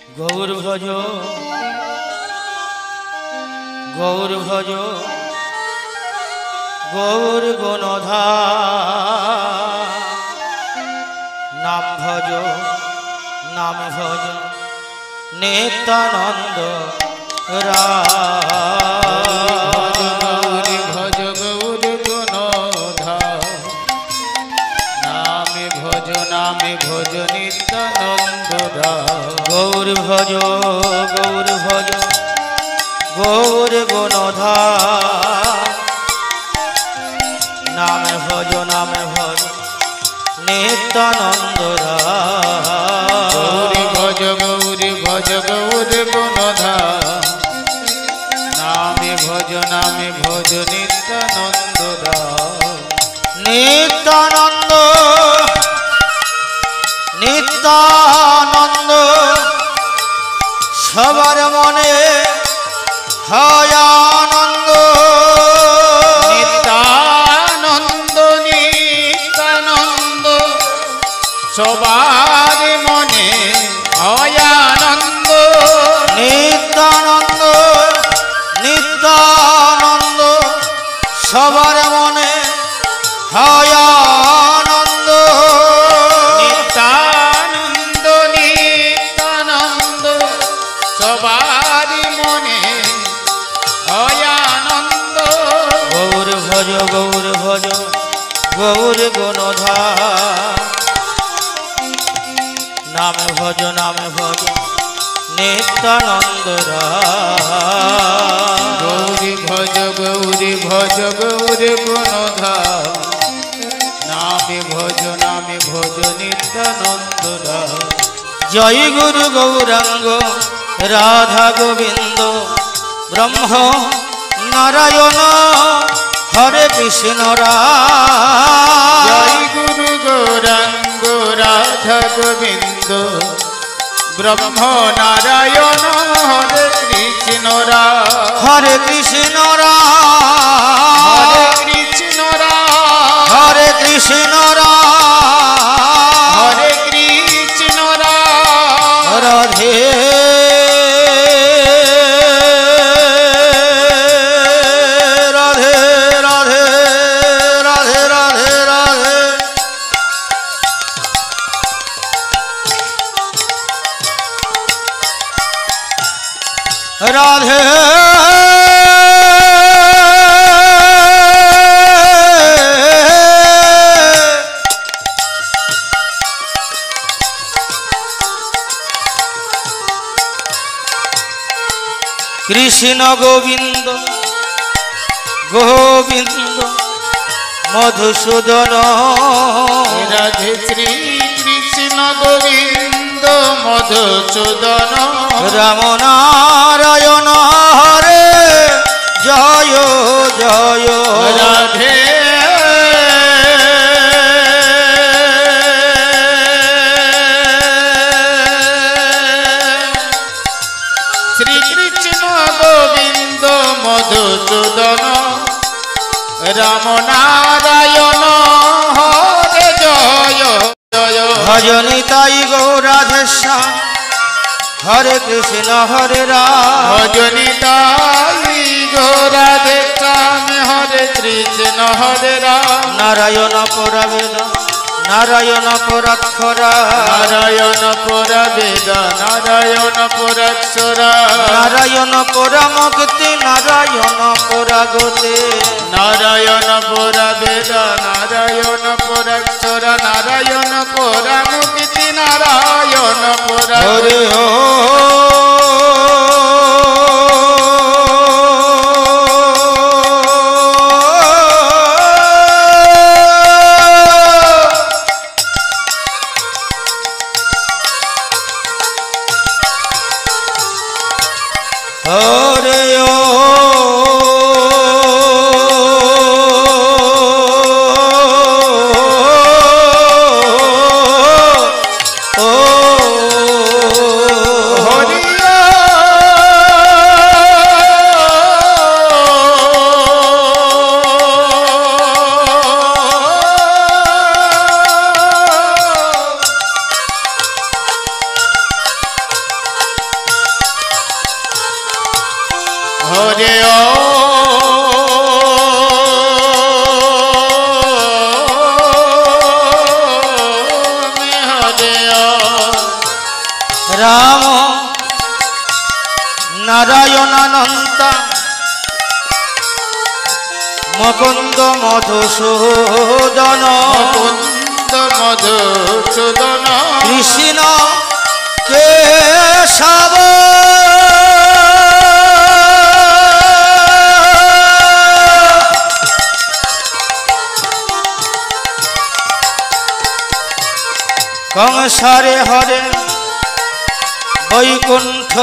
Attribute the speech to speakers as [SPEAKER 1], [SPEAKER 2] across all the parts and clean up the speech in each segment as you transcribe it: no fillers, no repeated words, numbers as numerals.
[SPEAKER 1] গৌর ভজ গৌর ভজ গৌর গণধার নাম ভজ নাম ভজ নিত্যানন্দ
[SPEAKER 2] গৌর ভজ গৌর গণধার নামে ভজ নিত্যানন্দ
[SPEAKER 1] গৌর ভজ গৌর ভজ গৌর গণধার নাম ভজ নিত্যানন্দ
[SPEAKER 2] গৌর ভজ গৌর গণধার নামে ভজ নিত্যানন্দ
[SPEAKER 1] নিত্যানন্দ নিত্যানন্দ সবার মনে হয় আনন্দ
[SPEAKER 2] নিত্যানন্দ নিত্যানন্দ সবার মনে হয় আনন্দ
[SPEAKER 1] নিত্যানন্দ নিত্যানন্দ সবার মনে হয় আনন্দ
[SPEAKER 2] নিত্যানন্দ নিত্যানন্দ সবার মনে হয় আনন্দ
[SPEAKER 1] গৌর ভজ গৌর গণধার নাম ভজ নিত্যানন্দ
[SPEAKER 2] গৌরী ভজ গৌর গণধার নামে ভজ নিত্যানন্দ
[SPEAKER 1] জয় গুরু গৌরাঙ্গ রাধা গোবিন্দ ব্রহ্ম নারায়ণ হরে কৃষ্ণ
[SPEAKER 2] জয় গুরু গৌরাঙ্গ রাধা গোবিন্দ ব্রহ্ম নারায়ণ হরে কৃষ্ণ
[SPEAKER 1] হরে কৃষ্ণ
[SPEAKER 2] হরে কৃষ্ণ
[SPEAKER 1] হরে কৃষ্ণ
[SPEAKER 2] হরে কৃষ্ণ
[SPEAKER 1] রাধে রাধে রাধে রাধে রাধে রাধে রাধে কৃষ্ণ গোবিন্দ গোবিন্দ মধুসূদন
[SPEAKER 2] রাধে শ্রী কৃষ্ণ গোবিন্দ মধুসূদন
[SPEAKER 1] রাম নারায়ণ হরে জয় জয়
[SPEAKER 2] রাধে শ্রীকৃষ্ণ গোবিন্দ মধুসূদন রাম নারায়ণ হরে জয় জয়
[SPEAKER 1] ভজনিতাই গৌরাধেশ্যাম হরে কৃষ্ণ হরে রাম
[SPEAKER 2] ভজনিতাই গৌরাধে শ্যাম হরে কৃষ্ণ হরে রাম
[SPEAKER 1] নারায়ণ পরাবেদ নারায়ণ পরাক্ষরা
[SPEAKER 2] নারায়ণ পরা বেদ নারায়ণ পরাক্ষরা
[SPEAKER 1] নারায়ণ পরামুক্তি নারায়ণ পরাগতি
[SPEAKER 2] নারায়ণ পরা বেদ নারায়ণ পরাক্ষরা নারায়ণ পরামুক্তি নারায়ণ পরা
[SPEAKER 1] হরে ও হরে ও
[SPEAKER 2] হরে
[SPEAKER 1] রাম নারায়ণানন্ত মুকুন্দ মধুসূদন
[SPEAKER 2] মুকুন্দ মধুসূদন
[SPEAKER 1] কৃষ্ণ কেশব কংসারে হরে বৈকুণ্ঠ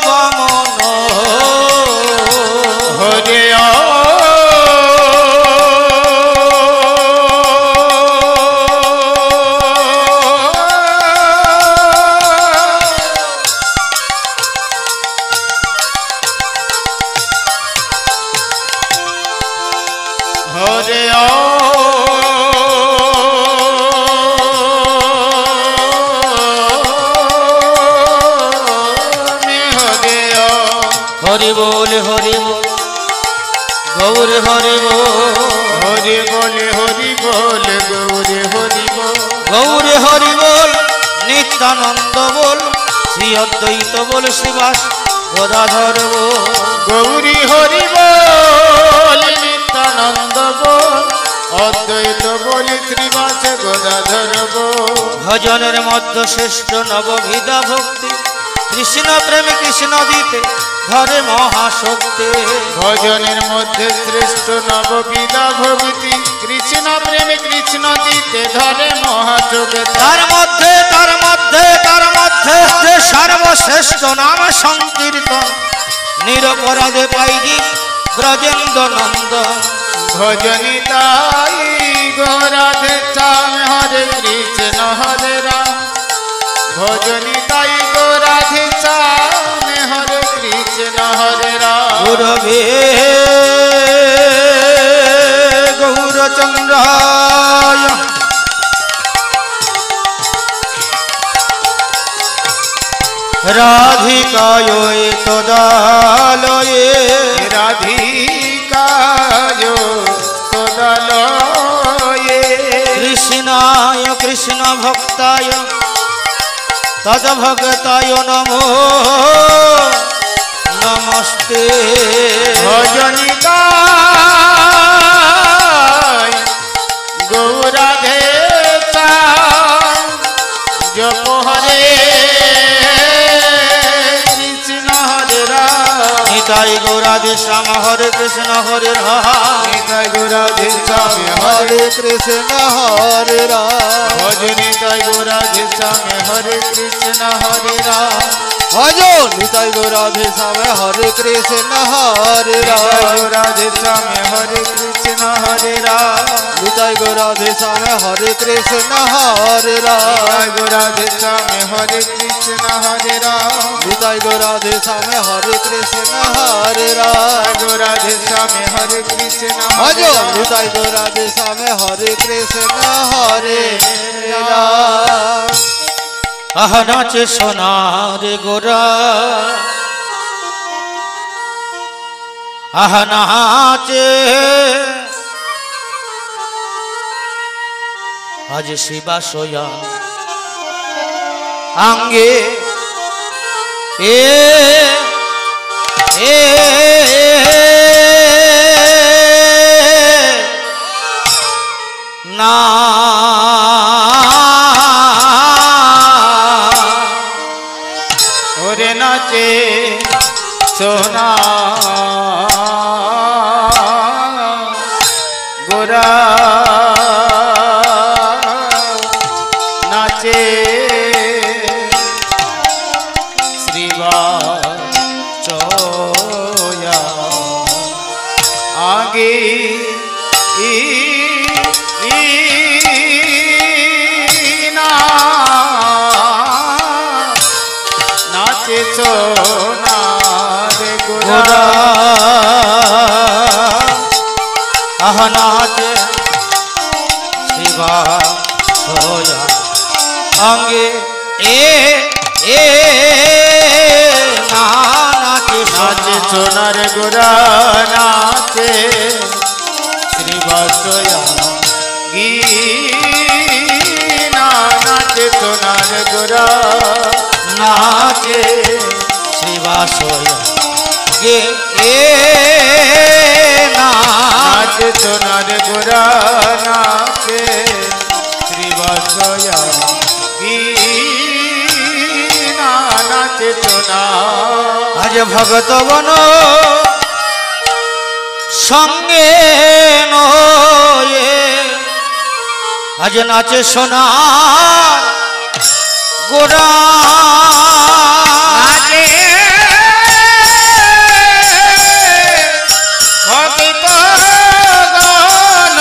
[SPEAKER 1] বামন
[SPEAKER 2] হরে হরে
[SPEAKER 1] হরি বল হরি বল গৌর হরি বল
[SPEAKER 2] হরি বলে হরি বল গৌরে হরি বল
[SPEAKER 1] গৌর হরি বল নিত্যানন্দ বল শ্রী অদ্বৈত বল শ্রীবাস গদাধর বল
[SPEAKER 2] গৌরী হরি বল নিত্যানন্দ বল অদ্বৈত বল শ্রীবাস গদাধর বল
[SPEAKER 1] ভজনের মধ্য শ্রেষ্ঠ নববিধা ভক্তি কৃষ্ণ প্রেম কৃষ্ণ দিতে ধরে মহাশক্তি
[SPEAKER 2] ভজনের মধ্যে শ্রেষ্ঠ নববিধা ভক্তি কৃষ্ণ প্রেমে কৃষ্ণ দিতে ধরে মহাযোগে
[SPEAKER 1] তার মধ্যে যে সর্বশ্রেষ্ঠ নাম সংকীর্তন নিরপরাধে পাইনি ব্রজেন্দ্র নন্দন
[SPEAKER 2] ভজনী তাই গোরাধে চাম হরে কৃষ্ণ হরে রাম ভজনী তাই গোরাধে চাম হরে কৃষ্ণ হরে রাম
[SPEAKER 1] গুরবে গৌরচন্দ্রায় রাধিকায় তদালয়ে
[SPEAKER 2] রাধিকায় তদালয়ে
[SPEAKER 1] কৃষ্ণায় কৃষ্ণ ভক্তায় তদ্ভক্তায় নমো নমস্তে
[SPEAKER 2] ভজনী তাই গৌরাধে চাম জপ হরে কৃষ্ণ হরে রাম
[SPEAKER 1] নিতাই গৌরাধে শ্যাম হরে কৃষ্ণ হরে রাম
[SPEAKER 2] নিতাই গৌরাধে শ্যাম
[SPEAKER 1] হরে কৃষ্ণ হরে রাম
[SPEAKER 2] ভজনী তাই গৌরাধে শ্যাম হরে কৃষ্ণ হরে রাম
[SPEAKER 1] ভজ নিতাই গৌরাধে শ্যাম হরে কৃষ্ণ হরে রাম
[SPEAKER 2] রাধে শ্যাম হরে কৃষ্ণ হরে রাম
[SPEAKER 1] নিতাই গৌরাধে শ্যাম হরে কৃষ্ণ হরে রাম
[SPEAKER 2] রাধে শ্যাম হরে কৃষ্ণ হরে রাম
[SPEAKER 1] নিতাই গৌরাধে শ্যাম হরে কৃষ্ণ হরে রাম
[SPEAKER 2] রাধে শ্যাম হরে কৃষ্ণ
[SPEAKER 1] ভজ নিতাই গৌরাধে শ্যাম হরে কৃষ্ণ হরে রাম আহা নাচে সোনারে গোরা আহা নাচে আজ শিবাশয়া আঙ্গে এ এ না
[SPEAKER 2] ওরে নাচে সোনা গোরা নাচে শ্রীবাচয়া আগে না নাচে সোনার গোরা
[SPEAKER 1] আহা নাচে শিবা সোয়া অঙ্গে এ
[SPEAKER 2] সোনার গোরা নাচে শ্রীবাসয়া গীনা নাচে সোনার গোরা
[SPEAKER 1] নাচে শ্রীবাসয়া গে এ
[SPEAKER 2] নাচে সোনার গোরা নাচে শ্রীবাসয়া গীনা নাচে সোনা
[SPEAKER 1] আজ ভগতগণ সঙ্গে নয়ে আজ নাচে সোনার গোরা
[SPEAKER 2] নাচে ভক্তগণ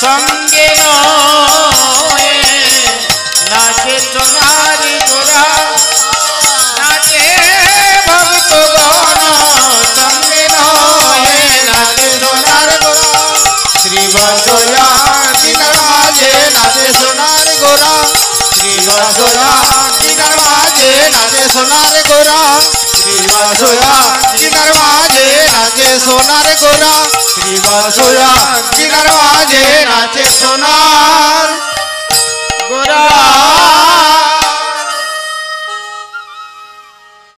[SPEAKER 2] সঙ্গে নয়ে নাচে সোনার গোরা নাচে ভক্তগণ সঙ্গে নয়ে নাচে সোনার গোরা শ্রীবাসয়া দিনার মাঝে নাচে সোনার গোরা শ্রীবাসয়া দিনার মাঝে নাচে সোনার গোরা শ্রীবাসয়া দিনার মাঝে নাচে সোনার গোরা শ্রীবাসয়া দিনার মাঝে নাচে সোনার গোরা